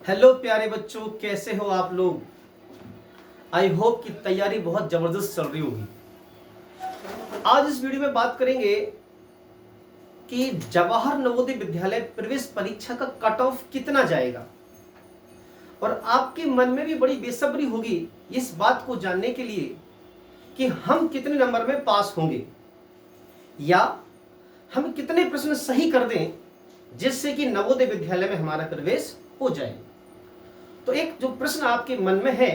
Hello प्यारे बच्चों, कैसे हो आप लोग। आई होप कि तैयारी बहुत जबरदस्त चल रही होगी। आज इस वीडियो में बात करेंगे कि जवाहर नवोदय विद्यालय प्रवेश परीक्षा का कट ऑफ कितना जाएगा, और आपके मन में भी बड़ी बेसब्री होगी इस बात को जानने के लिए कि हम कितने नंबर में पास होंगे या हम कितने प्रश्न सही कर दें जिससे कि नवोदय विद्यालय में हमारा प्रवेश हो जाए। तो एक जो प्रश्न आपके मन में है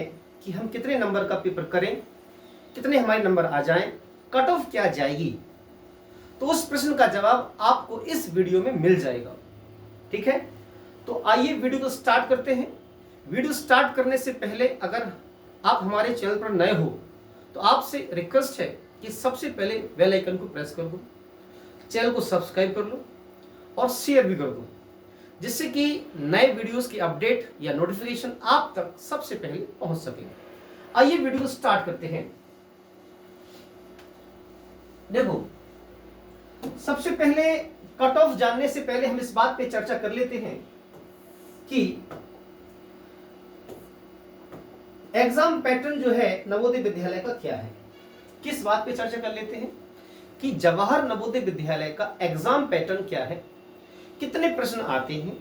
कि हम कितने नंबर का पेपर करें, कितने हमारे नंबर आ जाएं, कट ऑफ क्या जाएगी, तो उस प्रश्न का जवाब आपको इस वीडियो में मिल जाएगा। ठीक है, तो आइए वीडियो को स्टार्ट करते हैं। वीडियो स्टार्ट करने से पहले अगर आप हमारे चैनल पर नए हो तो आपसे रिक्वेस्ट है कि सबसे पहले बेल आइकन को प्रेस कर दो, चैनल को सब्सक्राइब कर लो और शेयर भी कर दो, जिससे कि नए वीडियोस की अपडेट या नोटिफिकेशन आप तक सबसे पहले पहुंच सके। आइए वीडियो स्टार्ट करते हैं। देखो, सबसे पहले कट ऑफ जानने से पहले हम इस बात पे चर्चा कर लेते हैं कि एग्जाम पैटर्न जो है नवोदय विद्यालय का क्या है। किस बात पे चर्चा कर लेते हैं कि जवाहर नवोदय विद्यालय का एग्जाम पैटर्न क्या है, कितने प्रश्न आते हैं,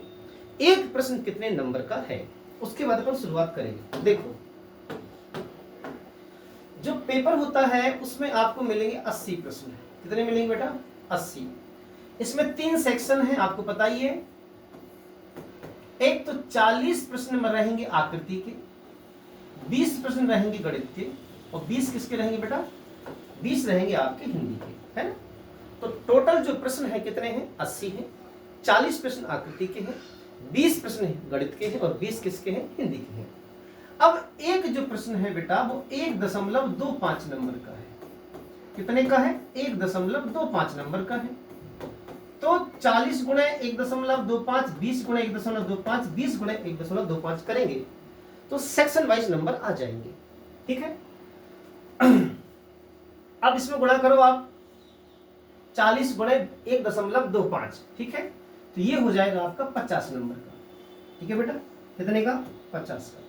एक प्रश्न कितने नंबर का है, उसके बाद अपन शुरुआत करेंगे। देखो, जो पेपर होता है उसमें आपको मिलेंगे 80 प्रश्न। कितने मिलेंगे बेटा? 80। इसमें 3 सेक्शन है, आपको पता ही है। एक तो 40 प्रश्न में रहेंगे आकृति के, 20 प्रश्न रहेंगे गणित के, और 20 किसके रहेंगे बेटा? 20 रहेंगे आपके हिंदी के, है ना। तो टोटल जो प्रश्न है कितने हैं? 80 हैं। 40 प्रश्न आकृति के हैं, 20 प्रश्न गणित के हैं और 20 किसके हैं? हिंदी के हैं। अब एक जो प्रश्न है बेटा वो 1.25 नंबर का है। कितने का है? 1.25 नंबर का है। तो 40 गुणे 1.25, 20 गुणे 1.25, 20 गुणे 1.25 करेंगे तो सेक्शन वाइज नंबर आ जाएंगे। ठीक है, अब इसमें गुणा करो आप, 40 गुणे 1.25। ठीक है, तो ये हो जाएगा आपका 50 नंबर का। ठीक है बेटा, कितने का? 50 का।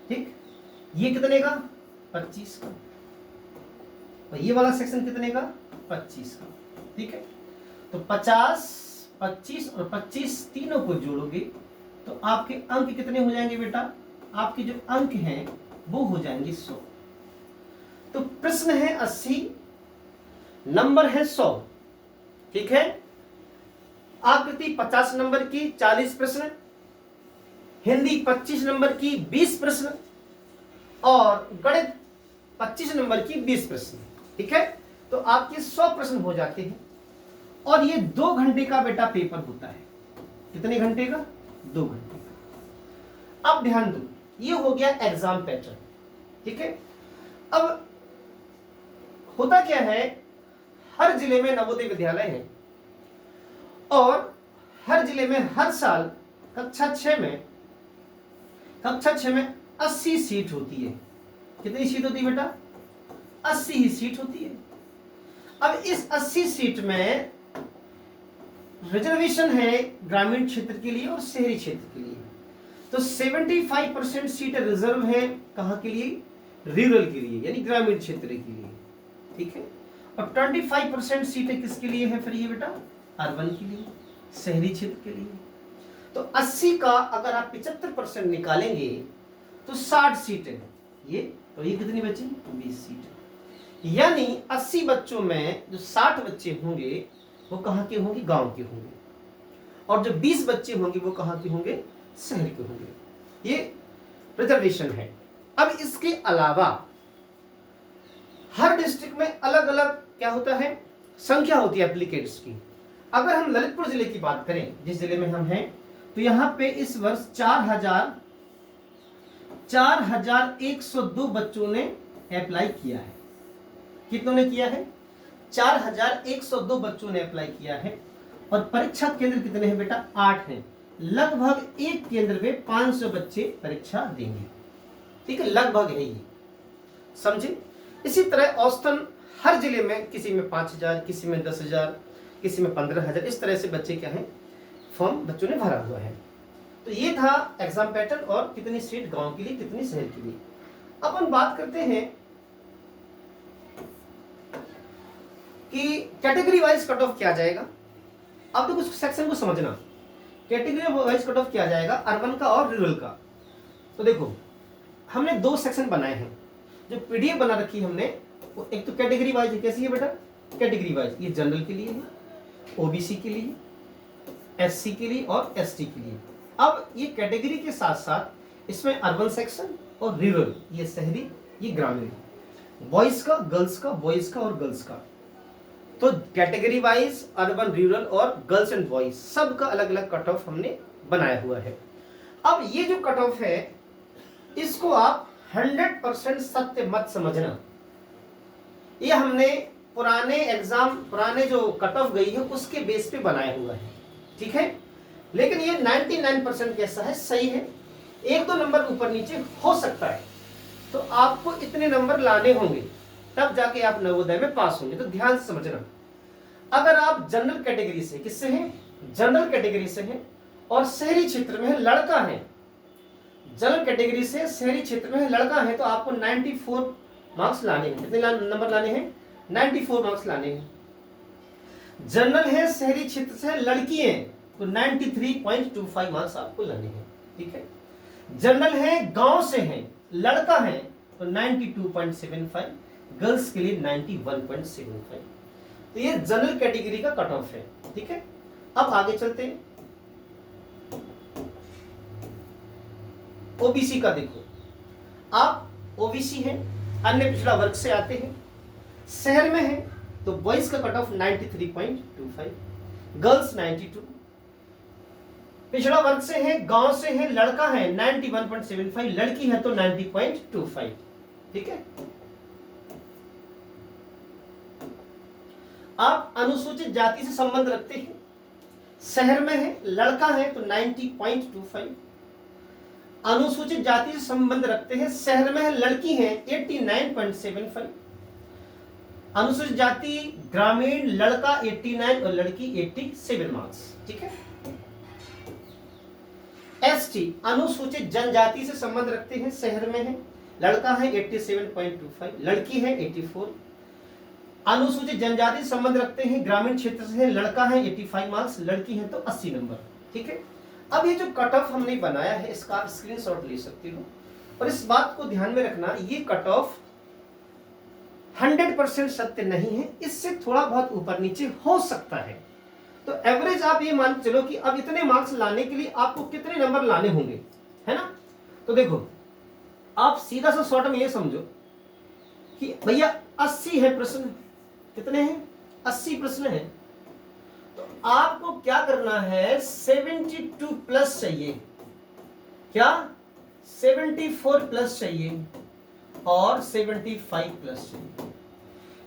ठीक, ये कितने का? 25 का। और ये वाला सेक्शन कितने का? 25 का। ठीक है, तो 50, 25 और 25 तीनों को जोड़ोगे तो आपके अंक कितने हो जाएंगे बेटा? आपके जो अंक हैं वो हो जाएंगे 100। तो प्रश्न है 80, नंबर है 100। ठीक है, आकृति 50 नंबर की 40 प्रश्न, हिंदी 25 नंबर की 20 प्रश्न, और गणित 25 नंबर की 20 प्रश्न। ठीक है, तो आपके 100 प्रश्न हो जाते हैं। और ये 2 घंटे का बेटा पेपर होता है। कितने घंटे का? 2 घंटे का। अब ध्यान दो, ये हो गया एग्जाम पैटर्न। ठीक है, अब होता क्या है, हर जिले में नवोदय विद्यालय है और हर जिले में हर साल कक्षा 6 में 80 सीट होती है। कितनी सीट होती है बेटा? 80 ही सीट होती है। अब इस 80 सीट में रिजर्वेशन है ग्रामीण क्षेत्र के लिए और शहरी क्षेत्र के लिए। तो 75% सीट रिजर्व है कहाँ के लिए? रूरल के लिए, यानी ग्रामीण क्षेत्र के लिए। ठीक है, और 25% सीटें किसके लिए है फिर ये बेटा? अर्बन के लिए, शहरी क्षेत्र के लिए। तो 80 का अगर आप 75% निकालेंगे तो 60 सीटें ये, तो ये कितनी बची? 20 सीटें। यानी 80 बच्चों में जो 60 बच्चे होंगे वो कहाँ के होंगे? गांव के होंगे, और जो 20 बच्चे होंगे वो कहाँ के होंगे? शहर के होंगे। ये रिजर्वेशन है। अब इसके अलावा हर डिस्ट्रिक्ट में अलग अलग क्या होता है? संख्या होती है एप्लीकेंट्स की। अगर हम ललितपुर जिले की बात करें, जिस जिले में हम हैं, तो यहाँ पे इस वर्ष 4102 बच्चों ने अप्लाई किया है। कितनों ने किया है? 4102 बच्चों ने अप्लाई किया है। और परीक्षा केंद्र कितने हैं बेटा? 8 हैं। लगभग एक केंद्र में 500 बच्चे परीक्षा देंगे। ठीक है, लगभग है ये, समझे। इसी तरह औसतन हर जिले में किसी में 5000, किसी में 10,000, किसी में 15,000, इस तरह से बच्चे क्या हैं? फॉर्म बच्चों ने भरा हुआ है। तो ये था एग्जाम पैटर्न और कितनी सीट गांव के लिए, कितनी शहर के लिए। अब हम बात करते हैं कि कैटेगरी वाइज कट ऑफ किया जाएगा। अब देखो सेक्शन को समझना, कैटेगरी वाइज कट ऑफ किया जाएगा अर्बन का और रूरल का। तो देखो हमने 2 सेक्शन बनाए हैं, जो पीडीएफ बना रखी है हमने, एक तो कैटेगरी वाइज कैसी है बेटा, कैटेगरी वाइज ये जनरल के लिए है, ओबीसी के लिए, एससी के लिए और एसटी के लिए। अब ये कैटेगरी के साथ साथ इसमें अर्बन सेक्शन और रूरल, ये शहरी ये ग्रामीण, बॉयज का गर्ल्स का, बॉयज का और गर्ल्स का। तो कैटेगरी वाइज अर्बन रूरल और गर्ल्स एंड बॉयज सबका अलग अलग कट ऑफ हमने बनाया हुआ है। अब ये जो कट ऑफ है इसको आप 100% सत्य मत समझना, ये हमने पुराने एग्जाम, पुराने जो कट ऑफ गई है उसके बेस पे बनाया हुआ है, ठीक है। लेकिन ये 99% कैसा है, सही है। 1-2 नंबर ऊपर नीचे हो सकता है, तो आपको इतने नंबर लाने होंगे तब जाके आप नवोदय में पास होंगे। तो ध्यान से समझना, अगर आप जनरल कैटेगरी से, किससे हैं, जनरल कैटेगरी से हैं और शहरी क्षेत्र में है, लड़का है, जनरल कैटेगरी से शहरी क्षेत्र में है, लड़का है, तो आपको 94 मार्क्स लाने हैं। कितने नंबर लाने हैं, 94 मार्क्स लाने हैं। जनरल है शहरी क्षेत्र से, लड़की है, तो 93.25 मार्क्स आपको लाने हैं, ठीक है। जनरल है गांव से है, लड़का है, तो 92.75, गर्ल्स के लिए 91.75। तो ये जनरल कैटेगरी का कट ऑफ है, ठीक है। अब आगे चलते हैं, ओबीसी का देखो, आप ओबीसी हैं, अन्य पिछड़ा वर्ग से आते हैं, शहर में है तो बॉयज का कट ऑफ 93.25, गर्ल्स 92, पिछड़ा वर्ग से है, गांव से है, लड़का है 91.75, लड़की है तो 90.25, ठीक है। आप अनुसूचित जाति से संबंध रखते हैं, शहर में है, लड़का है तो 90.25, अनुसूचित जाति से संबंध रखते हैं, शहर में है, लड़की है 89.75, अनुसूचित जाति ग्रामीण, लड़का 89 और लड़की 87 मार्क्स, ठीक है। एसटी अनुसूचित जनजाति से संबंध रखते हैं, शहर में है, लड़का है 87.25, लड़की है 84, अनुसूचित जनजाति से संबंध रखते हैं, ग्रामीण क्षेत्र से है, लड़का है 85 मार्क्स, लड़की है तो 80 नंबर, ठीक है। अब ये जो कट ऑफ हमने बनाया है इसका आप स्क्रीनशॉट ले सकते हो और इस बात को ध्यान में रखना, ये कट ऑफ 100% सत्य नहीं है, इससे थोड़ा बहुत ऊपर नीचे हो सकता है। तो एवरेज आप ये मान चलो कि अब इतने मार्क्स लाने के लिए आपको कितने नंबर लाने होंगे, है ना। तो देखो आप सीधा सा शॉर्ट में ये समझो कि भैया 80 है प्रश्न, कितने हैं, 80 प्रश्न है, तो आपको क्या करना है, 72 प्लस चाहिए, क्या 74 प्लस चाहिए और 75 प्लस चाहिए।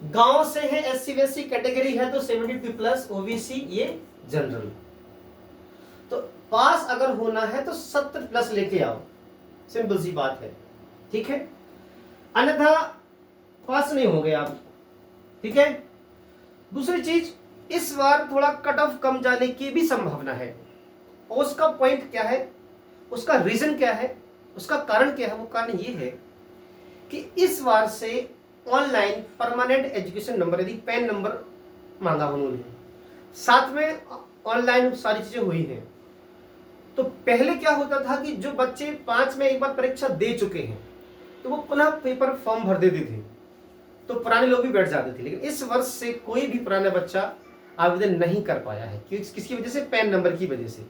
गांव से है, एससी वैसी कैटेगरी है तो 72 प्लस, ओबीसी ये जनरल। तो पास अगर होना है तो 70 प्लस लेके आओ, सिंपल सी बात है, ठीक है। अन्यथा पास नहीं होंगे आप, ठीक है। दूसरी चीज, इस बार थोड़ा कट ऑफ कम जाने की भी संभावना है, और उसका पॉइंट क्या है, उसका रीजन क्या है, उसका कारण क्या है। वो कारण ये है कि इस बार से ऑनलाइन परमानेंट एजुकेशन नंबर, यदि पैन नंबर मांगा उन्होंने, साथ में ऑनलाइन सारी चीजें हुई हैं। तो पहले क्या होता था कि जो बच्चे 5 में एक बार परीक्षा दे चुके हैं तो वो पुनः पेपर फॉर्म भर देते थे, तो पुराने लोग भी बैठ जाते थे। लेकिन इस वर्ष से कोई भी पुराना बच्चा आवेदन नहीं कर पाया है, किसकी वजह से, पैन नंबर की वजह से।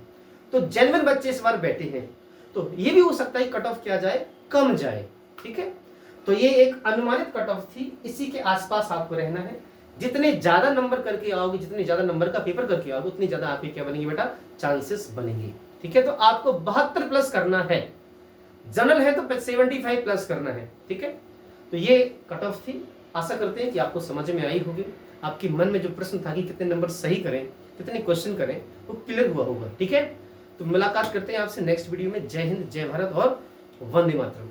तो जेन्युइन बच्चे इस बार बैठे हैं, तो ये भी हो सकता है कट ऑफ किया जाए, कम जाए, ठीक है। तो ये एक अनुमानित कट ऑफ थी, इसी के आसपास आपको रहना है। जितने ज्यादा नंबर करके आओगे, जितने ज्यादा नंबर का पेपर करके आओगे, उतनी ज्यादा आपके क्या बनेंगे बेटा, चांसेस बनेंगे, ठीक है। तो आपको 72 प्लस करना है, जनरल है तो 75 प्लस करना है, ठीक है। तो ये कट ऑफ थी, आशा करते हैं कि आपको समझ में आई होगी। आपके मन में जो प्रश्न था कि कितने नंबर सही करें, कितने क्वेश्चन करें, वो क्लियर हुआ होगा, ठीक है। तो मुलाकात करते हैं आपसे नेक्स्ट वीडियो में। जय हिंद, जय भारत और वंदे मातरम।